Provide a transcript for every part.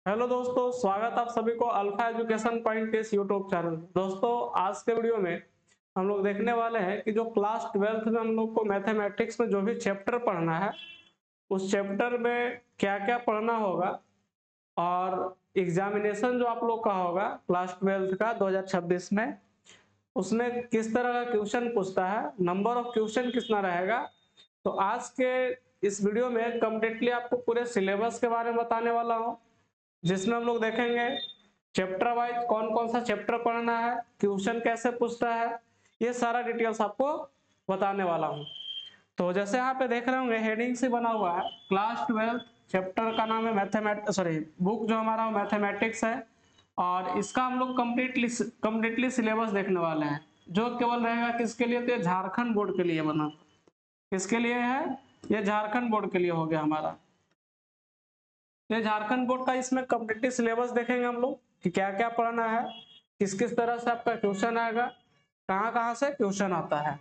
Hello दोस्तों, स्वागत आप सभी को अल्फा एजुकेशन पॉइंट के इस यूट्यूब चैनल में। दोस्तों, आज के वीडियो में हम लोग देखने वाले हैं कि जो क्लास 12th में हम लोग को मैथमेटिक्स में जो भी चैप्टर पढ़ना है, उस चैप्टर में क्या-क्या पढ़ना होगा और एग्जामिनेशन जो आप लोग का होगा क्लास 12th का 2026 में, उसमें किस तरह का क्वेश्चन पूछता है, नंबर ऑफ क्वेश्चन कितना रहेगा। तो आज के इस वीडियो में कंप्लीटली आपको पूरे सिलेबस के बारे में बताने वाला हूँ, जिसमें हम लोग देखेंगे चैप्टर वाइज कौन कौन सा चैप्टर पढ़ना है, क्वेश्चन कैसे पूछता है, ये सारा डिटेल्स आपको बताने वाला हूँ। तो जैसे यहाँ पे देख रहे होंगे हेडिंग से बना हुआ है क्लास 12 चैप्टर का नाम है बुक जो हमारा मैथमेटिक्स है, और इसका हम लोग कंप्लीटली सिलेबस देखने वाले हैं, जो केवल रहेगा किसके लिए, तो ये झारखंड बोर्ड के लिए बना। किसके लिए है? ये झारखंड बोर्ड के लिए हो गया हमारा। ये झारखंड बोर्ड का इसमें कंप्लीटली सिलेबस देखेंगे हम लोग कि क्या क्या पढ़ना है, किस किस तरह से आपका क्वेश्चन आएगा, कहाँ कहाँ से क्वेश्चन आता है।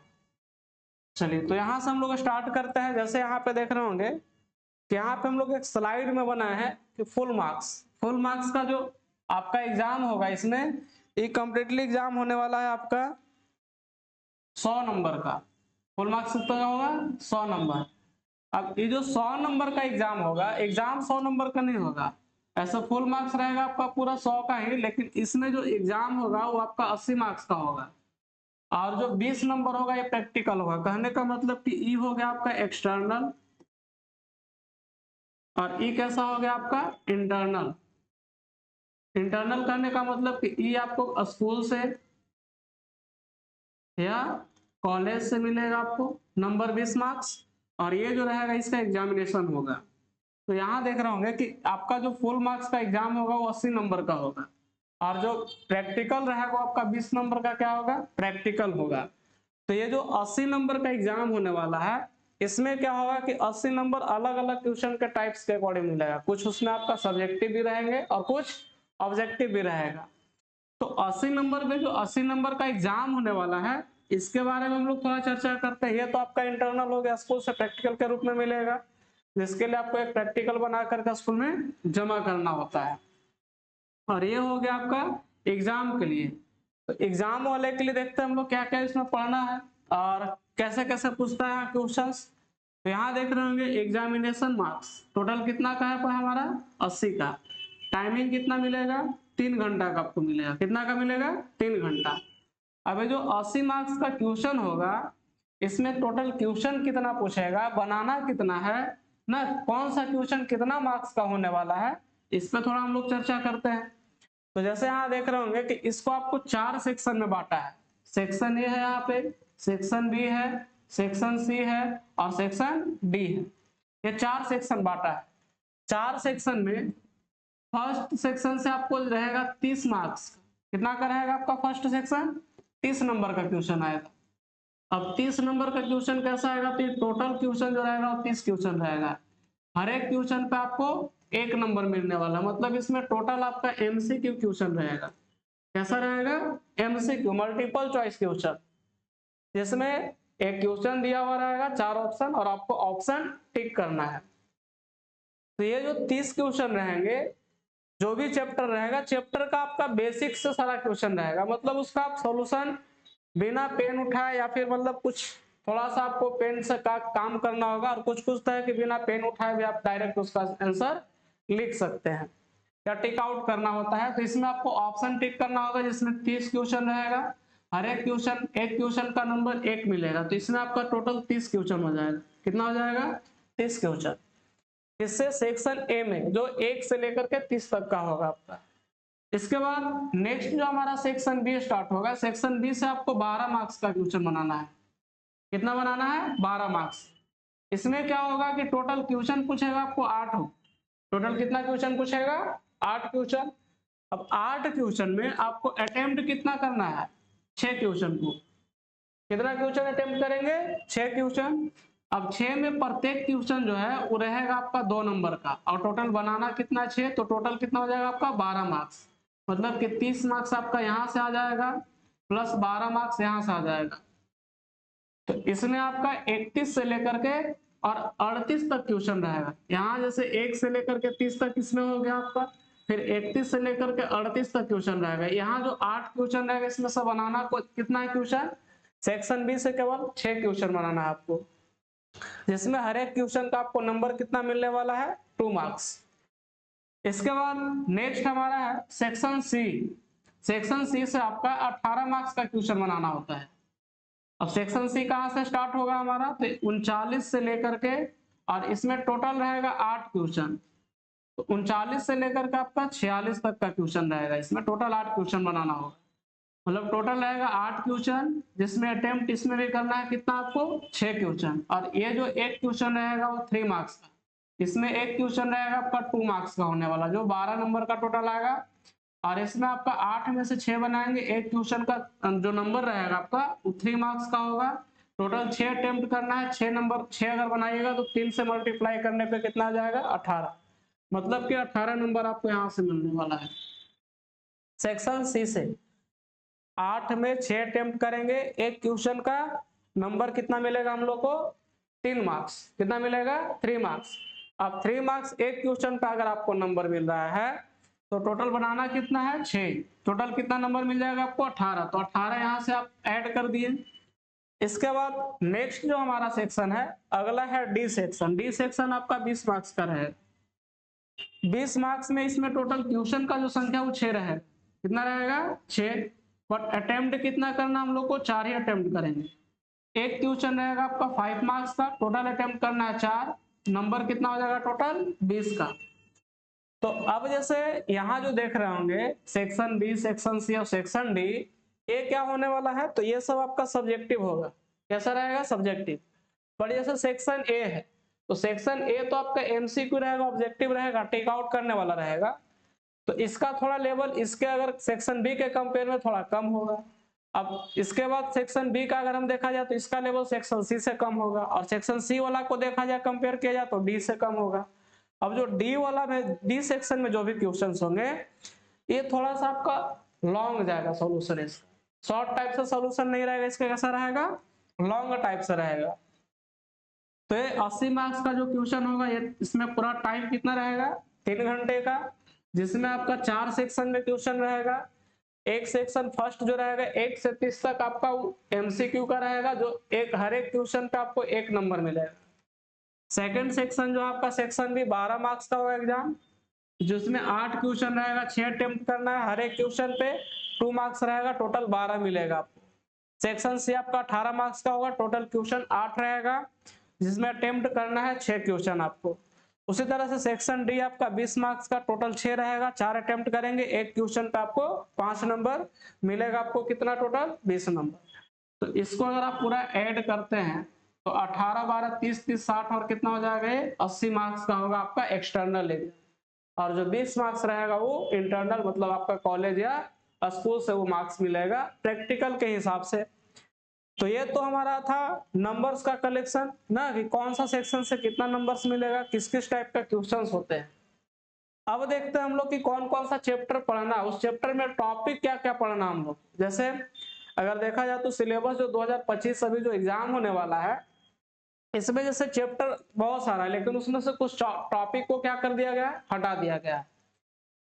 चलिए, तो यहाँ से हम लोग स्टार्ट करते हैं। जैसे यहाँ पे देख रहे होंगे कि यहाँ पे हम लोग एक स्लाइड में बनाए हैं कि फुल मार्क्स का जो आपका एग्जाम होगा, इसमें ये कंप्लीटली एग्जाम होने वाला है आपका 100 नंबर का। फुल मार्क्स कितना होगा? 100 नंबर। अब ये जो 100 नंबर का एग्जाम होगा, एग्जाम 100 नंबर का नहीं होगा, ऐसा फुल मार्क्स रहेगा आपका पूरा 100 का ही, लेकिन इसमें जो एग्जाम होगा वो आपका 80 मार्क्स का होगा, और जो 20 नंबर होगा ये प्रैक्टिकल होगा। कहने का मतलब कि ई हो गया आपका एक्सटर्नल, और ई कैसा हो गया आपका इंटरनल। इंटरनल करने का मतलब कि ई आपको स्कूल से या कॉलेज से मिलेगा आपको नंबर 20 मार्क्स, और ये जो रहेगा इसका एग्जामिनेशन होगा। तो यहाँ देख रहे होंगे कि आपका जो फुल मार्क्स का एग्जाम होगा वो 80 नंबर का होगा, और जो प्रैक्टिकल रहेगा वो आपका 20 नंबर का क्या होगा? प्रैक्टिकल होगा। तो ये जो 80 नंबर का एग्जाम होने वाला है, इसमें क्या होगा कि 80 नंबर अलग अलग क्वेश्चन के टाइप्स के अकॉर्डिंग मिलेगा। कुछ उसमें आपका सब्जेक्टिव भी रहेंगे और कुछ ऑब्जेक्टिव भी रहेगा। तो 80 नंबर में जो 80 नंबर का एग्जाम होने वाला है, इसके बारे में हम लोग थोड़ा चर्चा करते हैं। ये तो आपका इंटरनल हो गया, स्कूल से प्रैक्टिकल के रूप में मिलेगा, जिसके लिए आपको एक प्रैक्टिकल बना करके स्कूल में जमा करना होता है। और ये हो गया आपका एग्जाम के लिए। तो एग्जाम वाले के लिए देखते हैं हम लोग क्या क्या इसमें पढ़ना है और कैसे कैसे पूछता है क्वेश्चंस। तो यहाँ देख रहे होंगे एग्जामिनेशन मार्क्स टोटल कितना का है हमारा? 80 का। टाइमिंग कितना मिलेगा? 3 घंटा का आपको मिलेगा। कितना का मिलेगा? 3 घंटा। अब ये जो 80 मार्क्स का क्वेश्चन होगा, इसमें टोटल क्वेश्चन कितना पूछेगा, बनाना कितना है ना, कौन सा क्वेश्चन कितना मार्क्स का होने वाला है, इस पे थोड़ा हम लोग चर्चा करते हैं। तो जैसे यहाँ देख रहे होंगे कि इसको आपको 4 सेक्शन में बांटा है। सेक्शन ए है, यहाँ पे सेक्शन बी है, सेक्शन सी है और सेक्शन डी है। ये 4 सेक्शन बांटा है। 4 सेक्शन में फर्स्ट सेक्शन से आपको रहेगा 30 मार्क्स। कितना का रहेगा आपका फर्स्ट सेक्शन? 30 नंबर का क्वेश्चन आएगा। अब 30 नंबर का क्वेश्चन कैसा आएगा? तो टोटल क्वेश्चन जो रहेगा वो 30 क्वेश्चन रहेगा। हर एक क्वेश्चन पे आपको 1 नंबर मिलने वाला, मतलब इसमें टोटल आपका एमसीक्यू क्वेश्चन रहेगा। कैसा रहेगा? एमसीक्यू, मल्टीपल चॉइस क्वेश्चन, जिसमें एक क्वेश्चन दिया हुआ रहेगा, 4 ऑप्शन, और आपको ऑप्शन टिक करना है। तो ये जो 30 क्वेश्चन रहेंगे, जो भी चैप्टर रहेगा, चैप्टर का आपका बेसिक से सारा क्वेश्चन रहेगा, मतलब उसका आप सॉल्यूशन बिना पेन उठाए या फिर मतलब कुछ थोड़ा सा आपको पेन से काम करना होगा, और कुछ कुछ है कि बिना पेन उठाए भी आप डायरेक्ट उसका आंसर लिख सकते हैं या टिक आउट करना होता है। तो इसमें आपको ऑप्शन टिक करना होगा, जिसमें 30 क्वेश्चन रहेगा। हर एक क्वेश्चन का नंबर 1 मिलेगा, तो इसमें आपका टोटल 30 क्वेश्चन हो जाएगा। कितना हो जाएगा? 30 क्वेश्चन। इससे सेक्शन ए में जो 1 से लेकर के 30 तक का होगा आपका। इसके बाद नेक्स्ट जो हमारा सेक्शन बी स्टार्ट होगा, सेक्शन बी से आपको 12 मार्क्स का क्वेश्चन बनाना है। कितना बनाना है? 12 मार्क्स। इसमें क्या होगा कि टोटल क्वेश्चन पूछेगा आपको 8 हो। टोटल कितना क्वेश्चन पूछेगा? 8 क्वेश्चन। अब 8 क्वेश्चन में आपको अटेम्प्ट कितना करना है? 6 क्वेश्चन को। कितना क्वेश्चन अटेम्प्ट करेंगे? 6 क्वेश्चन। अब 6 में प्रत्येक क्वेश्चन जो है वो रहेगा आपका 2 नंबर का, और टोटल बनाना कितना? 6, तो टोटल कितना हो जाएगा आपका? 12 मार्क्स। मतलब कि 30 मार्क्स आपका यहाँ से आ जाएगा, प्लस 12 मार्क्स यहाँ से आ जाएगा। तो इसमें आपका 31 से लेकर के और 38 तक क्वेश्चन रहेगा। यहाँ जैसे 1 से लेकर के 30 तक इसमें हो गया आपका, फिर 31 से लेकर के 38 तक क्वेश्चन रहेगा। यहाँ जो 8 क्वेश्चन रहेगा इसमें सब बनाना को कितना है क्वेश्चन, सेक्शन बी से केवल 6 क्वेश्चन बनाना है आपको, जिसमें हर एक क्वेश्चन का आपको नंबर कितना मिलने वाला है, 2 मार्क्स। इसके बाद नेक्स्ट हमारा है सेक्शन सी। सेक्शन सी से आपका 18 मार्क्स का क्वेश्चन बनाना होता है। अब सेक्शन सी कहां से स्टार्ट होगा हमारा, तो 39 से लेकर के, और इसमें टोटल रहेगा 8 क्वेश्चन, तो 39 से लेकर के आपका 46 तक का क्वेश्चन रहेगा। इसमें टोटल 8 क्वेश्चन बनाना होगा, मतलब टोटल रहेगा 8 क्वेश्चन, जिसमें अटेम्प्ट इसमें भी करना है कितना आपको, 6 क्वेश्चन। और ये जो एक क्वेश्चन रहेगा वो 3 मार्क्स का, इसमें एक क्वेश्चन रहेगा आपका 2 मार्क्स का होने वाला, जो 12 नंबर का टोटल आएगा। और इसमें आपका 8 में से 6 बनाएंगे, एक क्वेश्चन का जो नंबर रहेगा आपका वो 3 मार्क्स का होगा। टोटल 6 अटेम्प्ट करना है, 6 नंबर 6 अगर बनाइएगा तो 3 से मल्टीप्लाई करने पे कितना आ जाएगा, 18, मतलब कि 18 नंबर आपको यहाँ से मिलने वाला है। सेक्शन सी से 8 में 6 अटेम्प्ट करेंगे, एक क्वेश्चन का नंबर कितना मिलेगा हम लोग को, 3 मार्क्स, कितना मिलेगा, 3 मार्क्स। अब 3 मार्क्स एक क्वेश्चन का अगर आपको नंबर मिल रहा है तो टोटल बनाना कितना है, 6, टोटल कितना नंबर मिल जाएगा आपको, 18, तो 18 यहाँ से आप ऐड कर दिए। इसके बाद नेक्स्ट जो हमारा सेक्शन है अगला है डी सेक्शन। डी सेक्शन आपका 20 मार्क्स का है। 20 मार्क्स में इसमें टोटल क्वेश्चन का जो संख्या वो 6 रहेगा, कितना रहेगा, 6, बट अटेम्प्ट कितना करना हम लोग को, 4 ही अटेम्प्ट करेंगे। एक क्वेश्चन रहेगा आपका 5 मार्क्स का, टोटल अटेम्प्ट करना है 4, नंबर कितना हो जाएगा टोटल 20 का। तो अब जैसे यहाँ जो देख रहे होंगे सेक्शन बी, सेक्शन सी और सेक्शन डी, ये क्या होने वाला है, तो ये सब आपका सब्जेक्टिव होगा। कैसा रहेगा, सब्जेक्टिव। पर जैसे सेक्शन ए है तो सेक्शन ए तो आपका एमसीक्यू रहेगा, ऑब्जेक्टिव रहेगा, टेक आउट करने वाला रहेगा, तो इसका थोड़ा लेवल इसके अगर सेक्शन बी के कंपेयर में थोड़ा कम होगा। अब इसके बाद सेक्शन बी का अगर हम देखा जाए तो इसका लेवल सेक्शन सी से कम होगा, और सेक्शन सी वाला को देखा जाए कंपेयर किया जाए तो डी से कम होगा। अब जो डी वाला में, डी सेक्शन में जो भी क्वेश्चंस होंगे ये थोड़ा सा आपका लॉन्ग जाएगा सॉल्यूशन, इसका शॉर्ट टाइप से सॉल्यूशन नहीं रहेगा, इसका कैसा रहेगा, लॉन्ग टाइप से रहेगा। तो ये 80 मार्क्स का जो क्वेश्चन होगा, ये इसमें पूरा टाइम कितना रहेगा, 3 घंटे का, जिसमें आपका 4 सेक्शन में क्वेश्चन रहेगा। एक सेक्शन फर्स्ट जो रहेगा 1 से 30 तक आपका एमसीक्यू का रहेगा, जो एक हर एक क्वेश्चन पे आपको 1 नंबर मिलेगा। सेकंड सेक्शन जो आपका सेक्शन भी 12 मार्क्स का होगा एग्जाम, जिसमें 8 क्वेश्चन रहेगा, 6 अटेम्प्ट करना है, हर एक क्वेश्चन पे 2 मार्क्स रहेगा, टोटल 12 मिलेगा आपको। सेक्शन सी आपका 18 मार्क्स का होगा, टोटल क्वेश्चन 8 रहेगा, जिसमें अटेम्प्ट करना है 6 क्वेश्चन आपको। उसी तरह से सेक्शन डी आपका 20 मार्क्स का, टोटल 6 रहेगा, 4 अटेम्प्ट करेंगे, एक क्वेश्चन पे आपको 5 नंबर मिलेगा, आपको कितना टोटल 20 नंबर। तो इसको अगर आप पूरा ऐड करते हैं तो 18 12 30 30 60 और कितना हो जाएगा, 80 मार्क्स का होगा आपका एक्सटर्नल एग्जाम, और जो 20 मार्क्स रहेगा वो इंटरनल, मतलब आपका कॉलेज या स्कूल से वो मार्क्स मिलेगा प्रैक्टिकल के हिसाब से। तो ये तो हमारा था नंबर्स का कलेक्शन ना, कि कौन सा सेक्शन से कितना नंबर्स मिलेगा, किस किस टाइप का क्वेश्चंस होते हैं। अब देखते हैं हम लोग कि कौन कौन सा चैप्टर पढ़ना, उस चैप्टर में टॉपिक क्या क्या पढ़ना हम लोग। जैसे अगर देखा जाए तो सिलेबस जो 2025 अभी जो एग्जाम होने वाला है, इसमें जैसे चैप्टर बहुत सारा है, लेकिन उसमें से कुछ टॉपिक को क्या कर दिया गया, हटा दिया गया।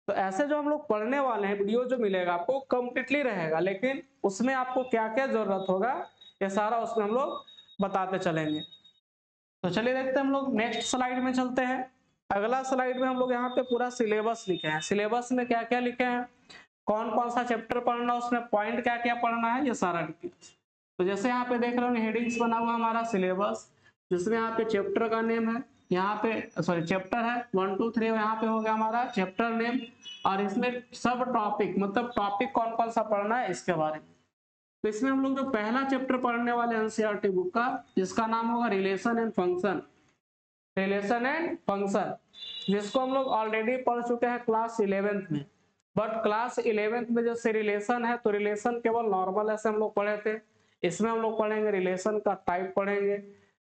तो ऐसे जो हम लोग पढ़ने वाले हैं, वीडियो जो मिलेगा आपको कंप्लीटली रहेगा, लेकिन उसमें आपको क्या क्या जरूरत होगा ये सारा उसमें हम लोग बताते चलेंगे। तो चलिए देखते हैं हम लोग नेक्स्ट स्लाइड में चलते हैं। अगला स्लाइड में हम लोग यहाँ पे पूरा सिलेबस लिखे हैं, सिलेबस में क्या क्या लिखे हैं, कौन कौन सा चैप्टर पढ़ना, उसमें पॉइंट क्या क्या पढ़ना है, ये सारा डिटेल्स। तो जैसे यहाँ पे देख रहे हो हेडिंग्स बना हुआ हमारा सिलेबस, जिसमें यहाँ पे चैप्टर का नेम है, यहाँ पे सॉरी चैप्टर है 1 2 3, यहाँ पे हो गया हमारा चैप्टर नेम, और इसमें सब टॉपिक, मतलब टॉपिक कौन कौन सा पढ़ना है इसके बारे में। तो इसमें हम लोग जो पहला चैप्टर पढ़ने वाले एनसीईआरटी बुक का, जिसका नाम होगा relation and function, relation and function, जिसको हम लोग ऑलरेडी पढ़ चुके हैं क्लास 11th में। बट क्लास 11th में जैसे रिलेशन है तो रिलेशन केवल नॉर्मल ऐसे हम लोग पढ़े थे, इसमें हम लोग पढ़ेंगे रिलेशन का टाइप पढ़ेंगे,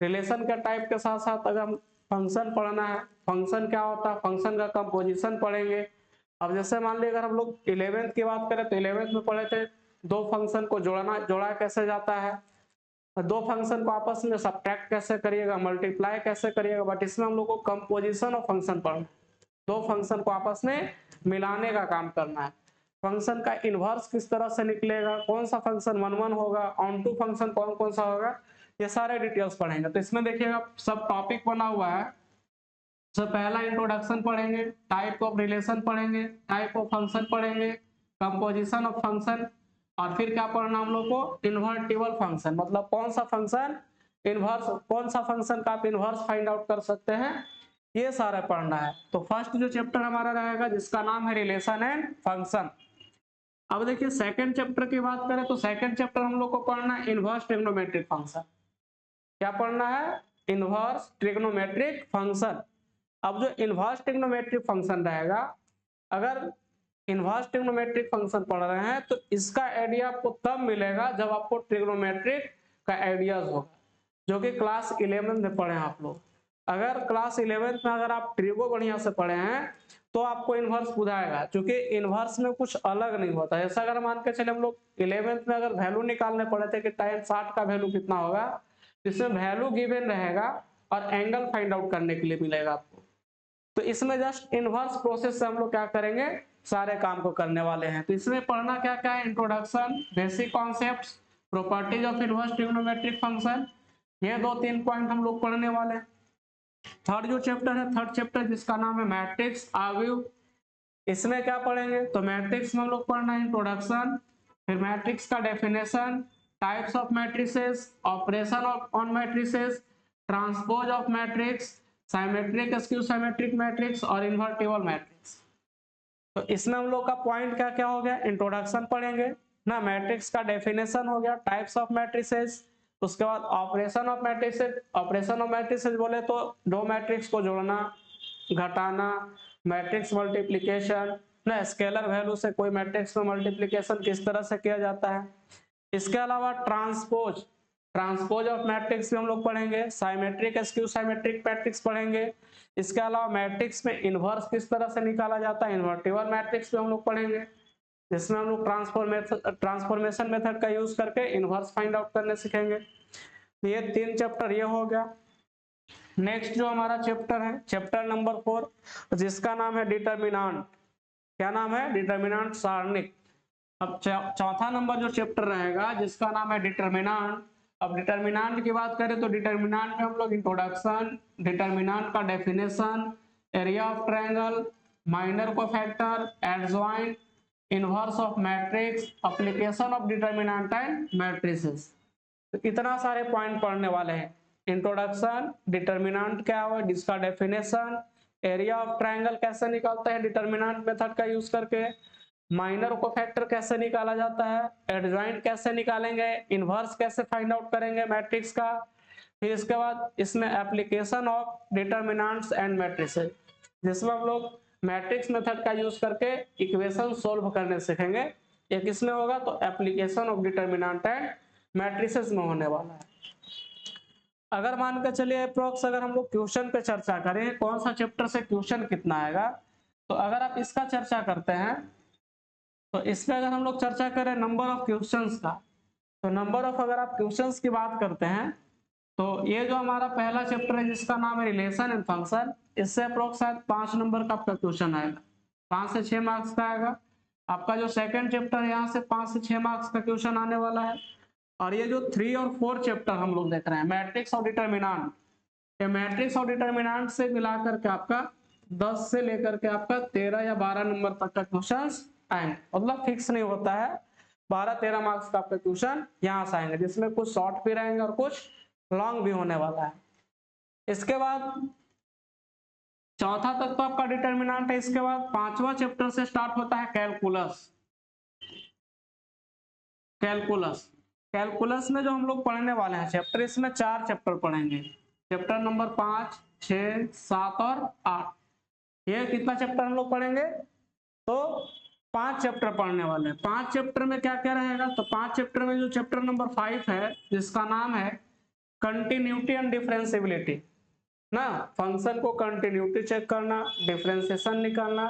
रिलेशन के टाइप के साथ साथ अगर हम फंक्शन पढ़ना है, फंक्शन क्या होता है, फंक्शन का कंपोजिशन पढ़ेंगे। अब जैसे मान लीजिए अगर हम लोग 11th की बात करें तो 11th में पढ़े थे दो फंक्शन को जोड़ा कैसे जाता है, दो फंक्शन को आपस में सब्ट्रैक्ट कैसे करिएगा, मल्टीप्लाई कैसे करिएगा, बट इसमें हम लोग को कंपोजिशन और फंक्शन पढ़ना, दो फंक्शन को आपस में मिलाने का काम करना है। फंक्शन का इनवर्स किस तरह से निकलेगा, कौन सा फंक्शन 1 1 होगा, ऑन टू फंक्शन कौन कौन सा होगा, ये सारे डिटेल्स पढ़ेंगे। तो इसमें देखिएगा सब टॉपिक बना हुआ है। तो पहला इंट्रोडक्शन पढ़ेंगे, टाइप ऑफ रिलेशन पढ़ेंगे, टाइप ऑफ फंक्शन पढ़ेंगे, कंपोजिशन ऑफ फंक्शन, और फिर क्या पढ़ना हम लोग को, इन्वर्टिबल फंक्शन, मतलब कौन सा फंक्शन इनवर्स, कौन सा फंक्शन का आप इनवर्स फाइंड आउट कर सकते हैं, ये सारा पढ़ना है। तो फर्स्ट जो चैप्टर हमारा रहेगा जिसका नाम है रिलेशन एंड फंक्शन। अब देखिए सेकंड चैप्टर की बात करें तो सेकंड चैप्टर हम लोग को पढ़ना है इनवर्स ट्रिग्नोमेट्रिक फंक्शन। क्या पढ़ना है, इनवर्स ट्रिग्नोमेट्रिक फंक्शन। अब जो इनवर्स ट्रिग्नोमेट्रिक फंक्शन रहेगा, अगर इनवर्स ट्रिग्नोमेट्रिक फंक्शन पढ़ रहे हैं तो इसका आइडिया आपको तब मिलेगा जब आपको ट्रिग्नोमेट्रिक का आइडियाज होगा, जो कि क्लास 11 में पढ़े हैं आप लोग। अगर क्लास 11 में अगर आप ट्रिगो बढ़िया से पढ़े हैं तो आपको इनवर्स बुझाएगा, क्योंकि इनवर्स में कुछ अलग नहीं होता। ऐसा अगर मान के चले हम लोग 11th में अगर वैल्यू निकालने पड़े थे कि tan 60 का वैल्यू कितना होगा, इसमें वैल्यू गिवन रहेगा और एंगल फाइंड आउट करने के लिए मिलेगा आपको। तो इसमें जस्ट इनवर्स प्रोसेस से हम लोग क्या करेंगे, सारे काम को करने वाले हैं। तो इसमें पढ़ना क्या क्या है, introduction, basic concepts, properties of inverse trigonometric function, ये 2-3 पॉइंट हम लोग पढ़ने वाले हैं। थर्ड जो चैप्टर है, थर्ड चैप्टर जिसका नाम है मैट्रिक्स आव्यूह, इसमें क्या पढ़ेंगे, तो मैट्रिक्स में हम लोग पढ़ना है इंट्रोडक्शन, फिर मैट्रिक्स का definition, types of matrices, operation on matrices, transpose of matrix, symmetric skew symmetric matrix और इन्वर्टिबल मैट्रिक्स। तो इसमें हम लोग का पॉइंट क्या क्या हो गया, इंट्रोडक्शन पढ़ेंगे ना, मैट्रिक्स का डेफिनेशन हो गया, टाइप्स ऑफ मैट्रिसेस, उसके बाद operation of matrices. Operation of matrices बोले तो दो मैट्रिक्स को जोड़ना, घटाना, मैट्रिक्स मल्टीप्लिकेशन ना, स्केलर वैल्यू से कोई मैट्रिक्स में मल्टीप्लिकेशन किस तरह से किया जाता है। इसके अलावा ट्रांसपोज, ट्रांसपोज ऑफ मैट्रिक्स भी हम लोग पढ़ेंगे, साइमेट्रिक स्क्यू साइमेट्रिक मैट्रिक्स पढ़ेंगे। इसके अलावा मैट्रिक्स में इनवर्स किस तरह से निकाला जाता है, इन्वर्टिबल मैट्रिक्स भी हम लोग पढ़ेंगे, जिसमें हम लोग ट्रांसफॉर्मेशन मेथड का यूज करके इनवर्स फाइंड आउट करने सीखेंगे। ये 3 चैप्टर ये हो गया। नेक्स्ट जो हमारा चैप्टर है, चैप्टर नंबर 4, जिसका नाम है डिटर्मिनेंट। क्या नाम है, डिटर्मिनेंट सारणिक। अब चौथा नंबर जो चैप्टर रहेगा जिसका नाम है डिटर्मिनेंट। अब डिटर्मिनेंट की बात करें तो डिटर्मिनेंट में हम लोग इंट्रोडक्शन, डिटर्मिनेंट का definition, area of triangle, minor cofactor, adjoint, inverse of matrix, application of determinant and matrices. तो इतना सारे पॉइंट पढ़ने वाले हैं। इंट्रोडक्शन, डिटर्मिनेंट क्या है, जिसका डेफिनेशन, एरिया ऑफ ट्रायंगल कैसे निकालते हैं डिटर्मिनेंट मेथड का यूज करके, माइनर कोफैक्टर कैसे निकाला जाता है, एडजॉइंट कैसे निकालेंगे, इनवर्स कैसे फाइंड आउट करेंगे मैट्रिक्स का, फिर इसके बाद इसमें application of determinants and matrices, जिसमें हम लोग मैट्रिक्स मेथड का यूज करके इक्वेशन सोल्व करने सीखेंगे। ये किसमें होगा, तो application of determinant and matrices में होने वाला है। अगर मान के चलिए अप्रोक्स अगर हम लोग क्वेश्चन पे चर्चा करें, कौन सा चैप्टर से क्वेश्चन कितना आएगा, तो अगर आप इसका चर्चा करते हैं तो इसमें अगर हम लोग चर्चा करें नंबर ऑफ क्वेश्चंस का, तो नंबर ऑफ अगर आप क्वेश्चंस की बात करते हैं तो ये जो हमारा पहला चैप्टर है जिसका नाम है रिलेशन एंड फंक्शन, इससे अप्रोक्स 5 नंबर का आपका क्वेश्चन आएगा, 5 से 6 मार्क्स का आएगा। आपका जो सेकंड चैप्टर है यहाँ से 5 से 6 मार्क्स का क्वेश्चन आने वाला है। और ये जो 3 और 4 चैप्टर हम लोग देख रहे हैं, मैट्रिक्स और डिटर्मिनेंट, ये मैट्रिक्स और डिटर्मिनेंट से मिलाकर के आपका 10 से लेकर के आपका 13 या 12 नंबर तक का क्वेश्चन आएंगे, मतलब फिक्स नहीं होता है, 12-13 मार्क्स का आपका क्वेश्चन यहाँ से आएंगे, जिसमें कुछ शॉर्ट भी रहेंगे और कुछ लॉन्ग भी होने वाला है। इसके बाद चौथा तक तो आपका डिटर्मिनेंट है। इसके बाद 5वां चैप्टर से स्टार्ट होता है कैलकुलस। कैलकुलस, कैलकुलस में जो हम लोग पढ़ने वाले हैं चैप्टर, इसमें 4 चैप्टर पढ़ेंगे, चैप्टर नंबर 5, 6, 7 और 8। ये कितना चैप्टर हम लोग पढ़ेंगे, तो 5 चैप्टर पढ़ने वाले हैं। 5 चैप्टर में क्या क्या रहेगा, तो 5 चैप्टर में जो चैप्टर नंबर 5 है जिसका नाम है कंटिन्यूटी एंड डिफरेंशिएबिलिटी ना, फंक्शन को कंटिन्यूटी चेक करना, डिफरेंशिएशन निकालना।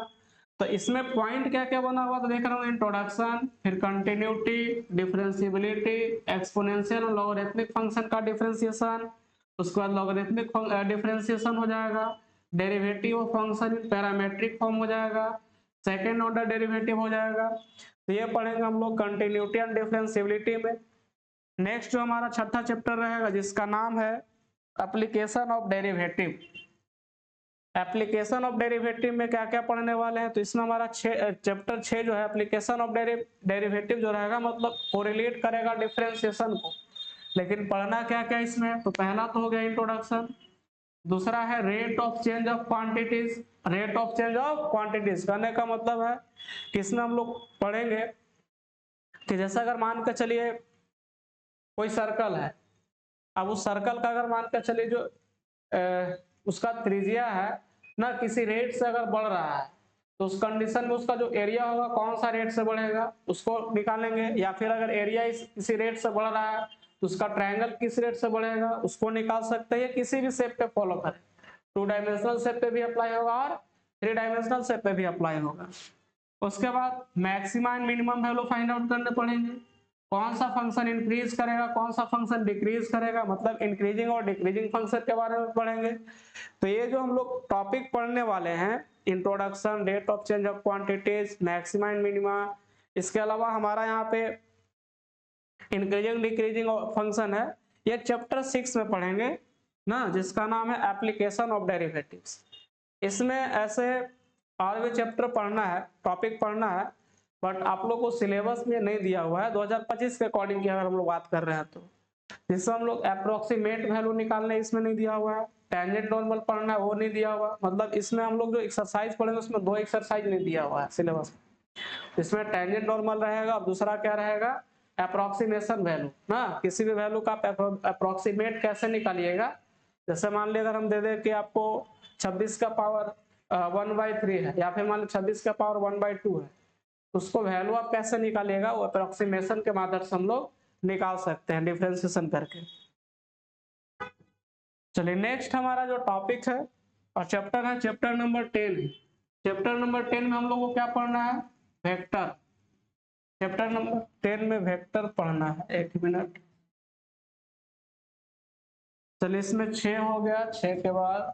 तो इसमें पॉइंट क्या क्या बना हुआ तो देख रहा हूँ, इंट्रोडक्शन, फिर कंटिन्यूटी, डिफरेंशिएबिलिटी, एक्सपोनेंशियल और लॉगरिथमिक फंक्शन का डिफरेंशिएशन, उसके बाद लॉगरिथमिक डिफरेंशिएशन हो जाएगा, derivative of function in parametric form हो जाएगा, सेकेंड ऑर्डर डेरिवेटिव हो जाएगा। तो ये पढ़ेंगे हम लोग कंटिन्यूटी एंड डिफरेंशिएबिलिटी में। नेक्स्ट जो हमारा छठा चैप्टर रहेगा जिसका नाम है application of derivative. Application of derivative में क्या क्या पढ़ने वाले हैं, तो इसमें हमारा चैप्टर 6 जो है एप्लीकेशन ऑफ डेरिवेटिव जो रहेगा मतलब कोरिलेट करेगा डिफरेंशिएशन को। लेकिन पढ़ना क्या क्या इसमें, तो पहला तो हो गया इंट्रोडक्शन, दूसरा है rate of change of quantities. Rate of change of quantities कहने का मतलब है कि इसमें हम लोग पढ़ेंगे कि जैसा अगर मान कर चलिए कोई सर्कल है, अब उस सर्कल का अगर मान कर चलिए जो उसका त्रिज्या है ना किसी रेट से अगर बढ़ रहा है, तो उस कंडीशन में उसका जो एरिया होगा कौन सा रेट से बढ़ेगा उसको निकालेंगे। या फिर अगर एरिया किसी रेट से बढ़ रहा है तो उसका ट्रायंगल किस रेट से बढ़ेगा उसको निकाल सकते हैं। किसी भी शेप पे फॉलो करें, 2 डायमेंशनल शेप पे भी अप्लाई होगा और 3 डायमेंशनल शेप पे भी अप्लाई होगा। उसके बाद maximum and minimum value find out करने पड़ेंगे। कौन सा फंक्शन इंक्रीज करेगा कौन सा फंक्शन डिक्रीज करेगा, मतलब इंक्रीजिंग और डिक्रीजिंग फंक्शन के बारे में पढ़ेंगे। तो ये जो हम लोग टॉपिक पढ़ने वाले हैं introduction, rate of change of quantities, maxima and minima, इसके अलावा हमारा यहाँ पे इंक्रीजिंग डिक्रीजिंग फंक्शन है, ये चैप्टर 6 में पढ़ेंगे ना, जिसका नाम है एप्लीकेशन ऑफ डेरिवेटिव्स। इसमें ऐसे और भी चैप्टर पढ़ना है, टॉपिक पढ़ना है, बट आप लोग को सिलेबस में नहीं दिया हुआ है 2025 के अकॉर्डिंग की अगर हम लोग बात कर रहे हैं तो। जिसमें हम लोग अप्रोक्सीमेट वैल्यू निकालने इसमें नहीं दिया हुआ है, टेंजेंट नॉर्मल पढ़ना है वो नहीं दिया हुआ, मतलब इसमें हम लोग जो एक्सरसाइज पढ़ेंगे उसमें 2 एक्सरसाइज नहीं दिया हुआ है सिलेबस में। इसमें टेंजेंट नॉर्मल रहेगा और दूसरा क्या रहेगा अप्रोक्सीमेशन वैल्यू ना, किसी भी वैल्यू का अप्रोक्सीमेट कैसे निकालिएगा। जैसे मान लिया अगर हम दे दें कि आपको 26 का पावर 1/3 है या फिर मान लो 26 का पावर 1/2 है, उसको वैल्यू आप कैसे निकालिएगा वो अप्रोक्सीमेशन के माध्यम से हम लोग निकाल सकते हैं डिफरेंशिएशन करके। चलिए नेक्स्ट हमारा जो टॉपिक है और चैप्टर है चैप्टर नंबर 10। चैप्टर नंबर 10 में हम लोग को क्या पढ़ना है, वेक्टर। चैप्टर नंबर 10 में वेक्टर पढ़ना है। एक मिनट, चलिए इसमें 6 हो गया, 6 के बाद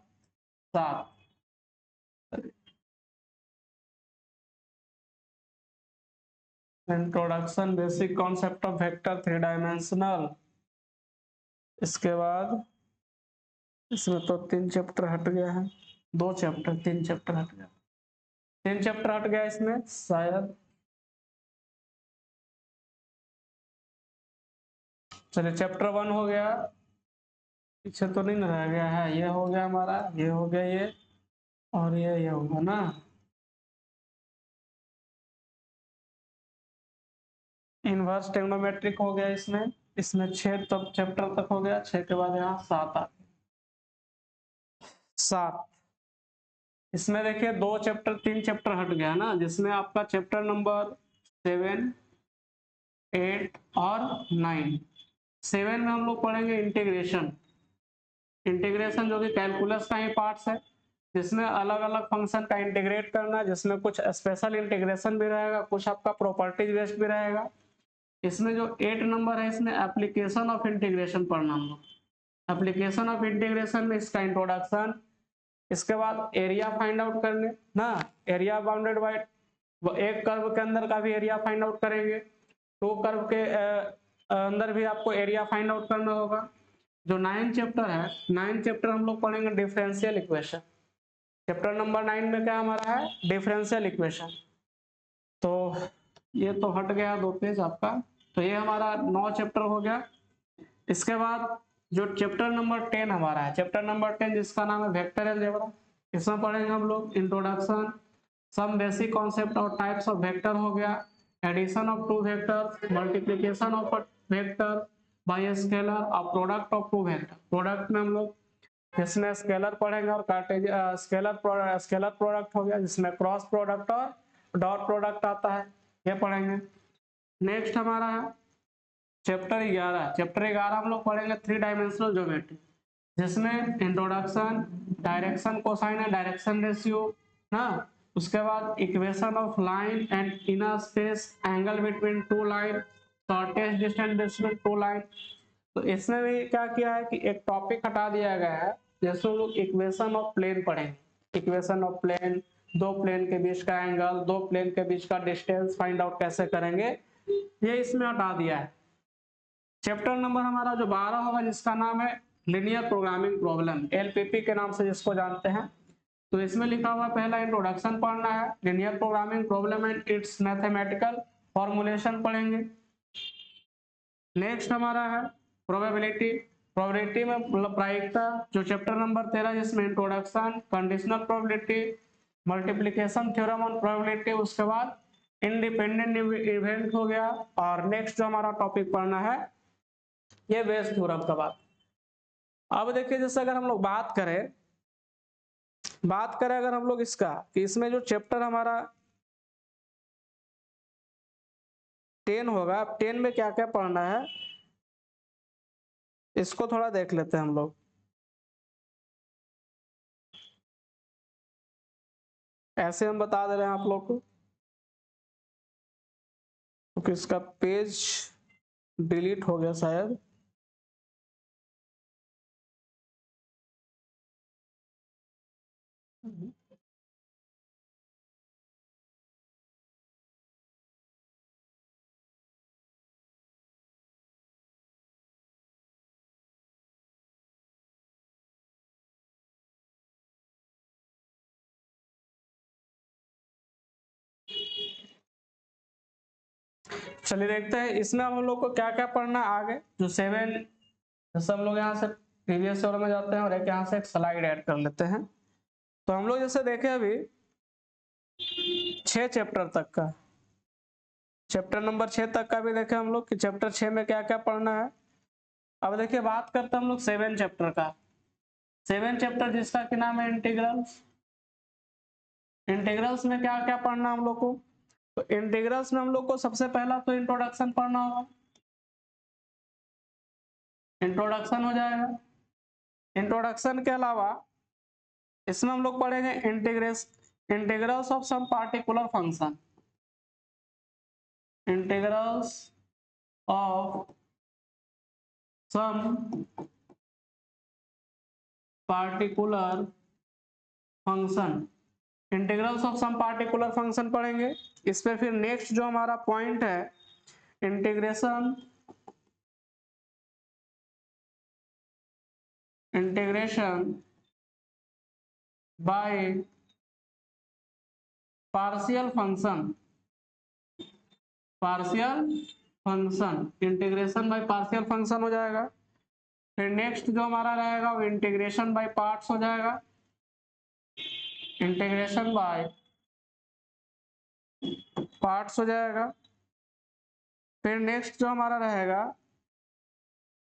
7, introduction basic concept of vector 3 dimensional. इसके बाद इसमें तो 3 चैप्टर हट गया है, 2 चैप्टर 3 चैप्टर हट गया, 3 चैप्टर हट गया इसमें शायद। चलिए चैप्टर 1 हो गया, पीछे तो नहीं रह गया है, ये हो गया हमारा, ये हो गया ये, और ये होगा ना। इनवर्स ट्रिग्नोमेट्रिक हो गया इसमें, इसमें 6 तक चैप्टर तक हो गया, 6 के बाद यहाँ 7 आ गया, 7। इसमें देखिए 2 चैप्टर 3 चैप्टर हट गया ना, जिसमें आपका चैप्टर नंबर 7, 8 और 9। 7 में हम लोग पढ़ेंगे इंटीग्रेशन। इंटीग्रेशन जो कि कैलकुलस का ही पार्ट्स है, जिसमें अलग अलग फंक्शन का इंटीग्रेट करना, जिसमें कुछ स्पेशल इंटीग्रेशन भी रहेगा, कुछ आपका प्रॉपर्टीज बेस्ड भी रहेगा। इसमें जो 8 नंबर है इसमें एप्लीकेशन ऑफ इंटीग्रेशन पढ़ना हम लोग। एप्लीकेशन ऑफ इंटीग्रेशन में इसका इंट्रोडक्शन, इसके बाद एरिया फाइंड आउट करने ना, एरिया बाउंडेड बाय एक कर्व के अंदर का भी एरिया फाइंड आउट करेंगे, 2 कर्व के अंदर भी आपको एरिया फाइंड आउट करना होगा। जो 9 चैप्टर है, 9 चैप्टर हम लोग पढ़ेंगे डिफरेंशियल इक्वेशन। चैप्टर नंबर 9 में क्या हमारा है डिफरेंशियल इक्वेशन। तो ये तो हट गया 2 पेज आपका, तो ये हमारा 9 चैप्टर हो गया। इसके बाद जो चैप्टर नंबर 10 हमारा है, चैप्टर नंबर 10 जिसका नाम है वेक्टर अलजेब्रा, इसमें पढ़ेंगे हम लोग इंट्रोडक्शन, सम बेसिक कॉन्सेप्ट और टाइप्स ऑफ वेक्टर हो गया, addition of 2 vectors, multiplication of vector by scalar और प्रोडक्ट ऑफ 2 वेक्टर। प्रोडक्ट में हम लोग इसमें स्केलर पढ़ेंगे और स्केलर प्रोडक्ट हो गया, जिसमें क्रॉस प्रोडक्ट और डॉट प्रोडक्ट आता है, ये पढ़ेंगे। नेक्स्ट हमारा है चैप्टर 11। चैप्टर 11 हम लोग पढ़ेंगे 3 डायमेंशनल ज्योमेट्री, जिसमें introduction, direction cosine and direction ratio ना, उसके बाद equation of line and inner space, angle between 2 line, shortest distance between 2 line. तो इसमें भी क्या किया है कि एक टॉपिक हटा दिया गया है, जैसे हम लोग इक्वेशन ऑफ प्लेन पढ़ेंगे, इक्वेशन ऑफ प्लेन, दो प्लेन के बीच का एंगल, दो प्लेन के बीच का डिस्टेंस फाइंड आउट कैसे करेंगे, ये इसमें हटा दिया है। चैप्टर नंबर हमारा जो 12 होगा जिसका नाम है लीनियर प्रोग्रामिंग प्रॉब्लम, एलपीपी के नाम से जिसको जानते हैं। तो इसमें लिखा हुआ पहला इंट्रोडक्शन पढ़ना है, linear programming problem and it's mathematical formulation पढ़ेंगे। नेक्स्ट हमारा है प्रोबेबिलिटी, प्रोबेबिलिटी में मतलब प्रायिकता, जो चैप्टर नंबर 13 जिसमें introduction, conditional probability, multiplication theorem on probability, उसके बाद इंडिपेंडेंट इवेंट हो गया। और नेक्स्ट जो हमारा टॉपिक पढ़ना है ये बेस थ्योरम का बात। अब देखिए जैसे अगर हम लोग बात करें अगर हम लोग इसका कि इसमें जो चैप्टर हमारा 10 होगा, 10 में क्या क्या पढ़ना है इसको थोड़ा देख लेते हैं हम लोग। ऐसे हम बता दे रहे हैं आप लोग को, क्योंकि इसका पेज डिलीट हो गया शायद। चलिए देखते हैं इसमें हम लोग को क्या क्या पढ़ना है आगे। जो 7 जैसे हम लोग यहाँ से प्रीवियस में जाते हैं और एक यहाँ से एक स्लाइड ऐड कर लेते हैं। तो हम लोग जैसे देखें अभी 6 चैप्टर तक का, चैप्टर नंबर 6 तक का भी देखें हम लोग कि चैप्टर 6 में क्या क्या पढ़ना है। अब देखिए बात करते हैं हम लोग 7 चैप्टर का। 7 चैप्टर जिसका कि नाम है इंटीग्रल्स। इंटीग्रल्स में क्या क्या पढ़ना हम लोग को, तो इंटीग्रल्स में हम लोग को सबसे पहला तो इंट्रोडक्शन पढ़ना होगा, इंट्रोडक्शन हो जाएगा। इंट्रोडक्शन के अलावा इसमें हम लोग पढ़ेंगे integrals of some particular function, integrals of some particular function, integrals of some particular function पढ़ेंगे। इस पे फिर नेक्स्ट जो हमारा पॉइंट है integration by partial function, integration by partial function हो जाएगा। फिर नेक्स्ट जो हमारा रहेगा वो इंटीग्रेशन बाय पार्ट्स हो जाएगा, इंटीग्रेशन बाय पार्ट्स हो जाएगा। फिर नेक्स्ट जो हमारा रहेगा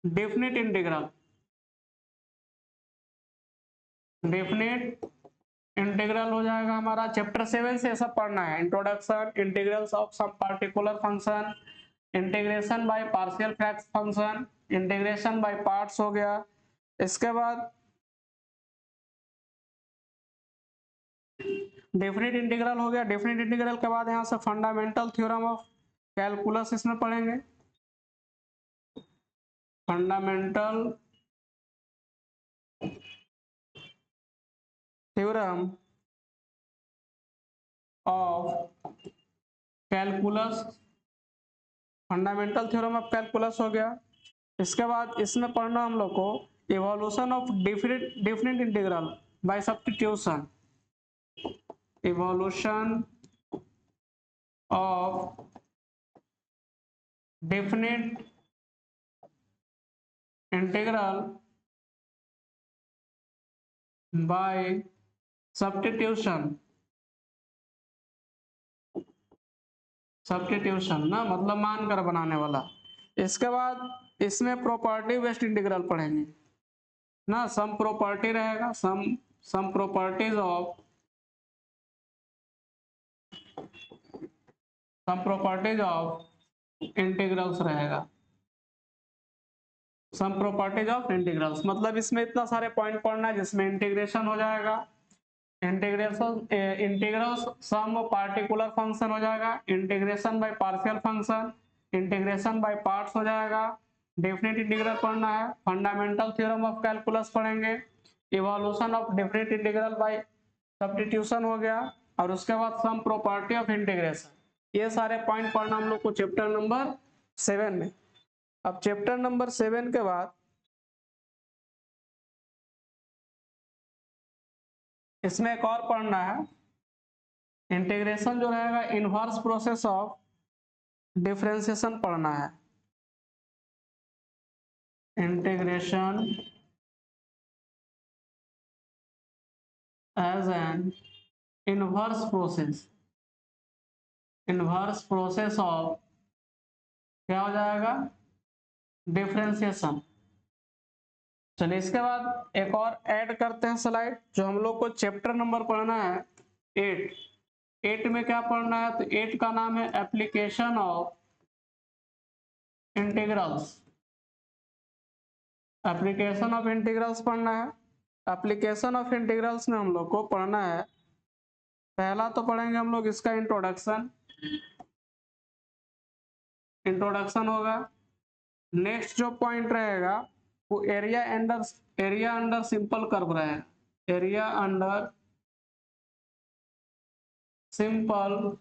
डेफिनेट इंटीग्रल, डेफिनेट इंटीग्रल हो जाएगा हमारा। चैप्टर 7 से सब पढ़ना है, introduction, integrals of some particular function, integration by partial function, integration by parts हो गया। इसके बाद डेफिनेट इंटीग्रल हो गया। डेफिनेट इंटीग्रल के बाद यहाँ से फंडामेंटल थ्योरम ऑफ कैलकुलस इसमें पढ़ेंगे, fundamental theorem of calculus, fundamental theorem of calculus हो गया। इसके बाद इसमें पढ़ना हम लोग को evolution of definite integral by substitution, evolution of definite integral by substitution, ना मतलब मानकर बनाने वाला। इसके बाद इसमें प्रॉपर्टी बेस्ड इंटीग्रल पढ़ेंगे ना, सम प्रॉपर्टी रहेगा, सम प्रॉपर्टीज ऑफ इंटीग्रल्स रहेगा, सम प्रॉपर्टीज ऑफ इंटीग्रल्स। मतलब इसमें इतना सारे पॉइंट पढ़ना है जिसमें इंटीग्रेशन हो जाएगा, इंटीग्रल्स सम पार्टिकुलर फंक्शन हो जाएगा, integration by partial function, integration by parts हो जाएगा, डेफिनेट इंटीग्रल पढ़ना है, फंडामेंटल थ्योरम ऑफ कैलकुलस पढ़ेंगे, evolution of definite integral by substitution हो गया। और उसके बाद सम प्रॉपर्टी ऑफ इंटीग्रेशन। ये सारे पॉइंट पढ़ना हम लोग को चैप्टर नंबर 7 में। अब चैप्टर नंबर 7 के बाद इसमें एक और पढ़ना है, इंटीग्रेशन जो रहेगा इनवर्स प्रोसेस ऑफ डिफरेंशिएशन पढ़ना है। Integration as an inverse process of क्या हो जाएगा, डिफरेंशिएशन। चलिए इसके बाद एक और ऐड करते हैं स्लाइड, जो हम लोग को चैप्टर नंबर पढ़ना है 8। 8 में क्या पढ़ना है, तो 8 का नाम है application of integrals. Application of integrals पढ़ना है। एप्लीकेशन ऑफ इंटीग्रल्स में हम लोग को पढ़ना है, पहला तो पढ़ेंगे हम लोग इसका इंट्रोडक्शन होगा। नेक्स्ट जो पॉइंट रहेगा वो एरिया अंडर सिंपल कर्व रहेगा। एरिया अंडर सिंपल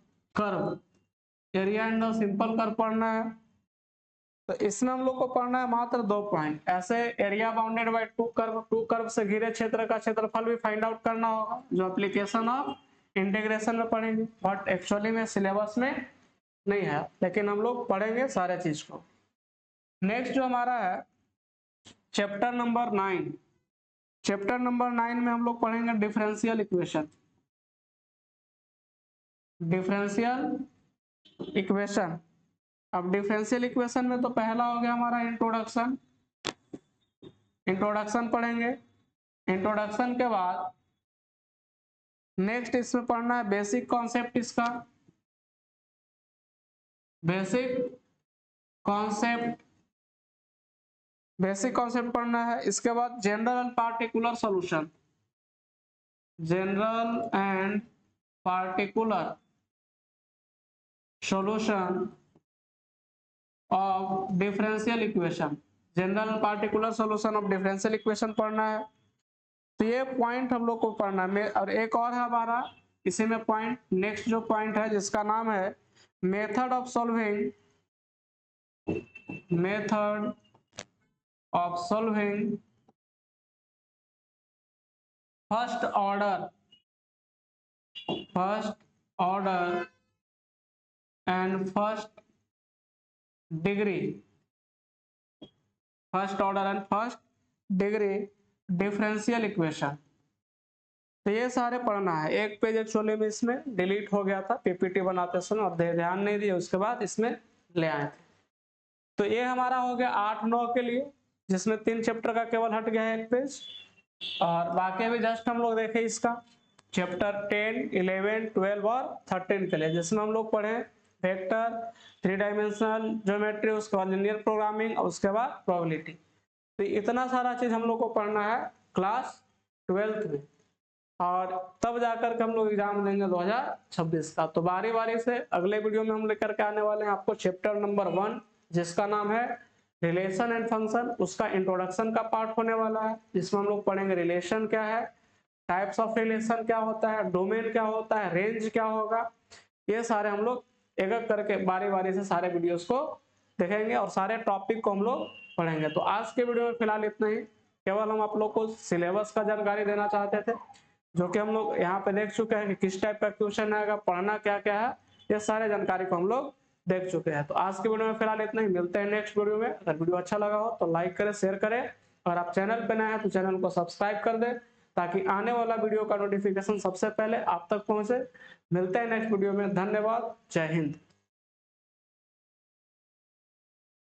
कर्व पढ़ना है। तो इसमें हम लोग को पढ़ना है मात्र 2 पॉइंट। ऐसे area bounded by two curve से घिरे क्षेत्र का क्षेत्रफल भी फाइंड आउट करना होगा, जो एप्लीकेशन ऑफ इंटीग्रेशन में पढ़ेंगे, बट एक्चुअली में सिलेबस में नहीं है, लेकिन हम लोग पढ़ेंगे सारे चीज को। नेक्स्ट जो हमारा है चैप्टर नंबर 9। चैप्टर नंबर 9 में हम लोग पढ़ेंगे डिफरेंशियल इक्वेशन। अब डिफरेंशियल इक्वेशन में तो पहला हो गया हमारा इंट्रोडक्शन पढ़ेंगे। इंट्रोडक्शन के बाद नेक्स्ट इसमें पढ़ना है बेसिक कॉन्सेप्ट। इसका बेसिक कॉन्सेप्ट पढ़ना है। इसके बाद general and particular solution, of differential equation. पढ़ना है। तो ये पॉइंट हम लोग को पढ़ना है। और एक और है हमारा इसी में पॉइंट, नेक्स्ट जो पॉइंट है जिसका नाम है method of solving first order and first degree differential equation. तो ये सारे पढ़ना है। एक पेज एक्चुअली में इसमें डिलीट हो गया था पीपीटी बनाते समय, और ध्यान नहीं दिया, उसके बाद इसमें ले आए थे। तो ये हमारा हो गया 8-9 के लिए, जिसमें 3 चैप्टर का केवल हट गया है एक पेज, और बाकी भी जस्ट हम लोग देखे इसका चैप्टर 10, 11, 12 और 13 के लिए, जिसमें हम लोग पढ़े वेक्टर, 3 डायमेंशनल ज्योमेट्री, उसके बाद लिनियर प्रोग्रामिंग और उसके बाद प्रोबेबिलिटी। तो इतना सारा चीज हम लोग को पढ़ना है क्लास 12th में, और तब जाकर के हम लोग एग्जाम देंगे 2026 का। तो बारी बारी से अगले वीडियो में हम लेकर के आने वाले हैं आपको चैप्टर नंबर 1, जिसका नाम है रिलेशन एंड फंक्शन। उसका इंट्रोडक्शन का पार्ट होने वाला है, जिसमें हम लोग पढ़ेंगे रिलेशन क्या है, टाइप्स ऑफ रिलेशन क्या होता है, डोमेन क्या होता है, रेंज क्या होगा। ये सारे हम लोग एक एक करके बारी बारी से सारे वीडियोस को देखेंगे और सारे टॉपिक को हम लोग पढ़ेंगे। तो आज के वीडियो में फिलहाल इतना ही। केवल हम आप लोग को सिलेबस का जानकारी देना चाहते थे, जो कि हम लोग यहाँ पे देख चुके हैं कि किस टाइप का क्वेश्चन आएगा, पढ़ना क्या क्या है, ये सारे जानकारी को हम लोग देख चुके हैं। तो आज के वीडियो में फिलहाल इतना ही। मिलते हैं नेक्स्ट वीडियो में। अगर वीडियो अच्छा लगा हो तो लाइक करें, शेयर करें, और आप चैनल पे नए हैं तो चैनल को सब्सक्राइब कर दें, ताकि आने वाला वीडियो का नोटिफिकेशन सबसे पहले आप तक पहुंचे। मिलते हैं नेक्स्ट वीडियो में। धन्यवाद। जय हिंद।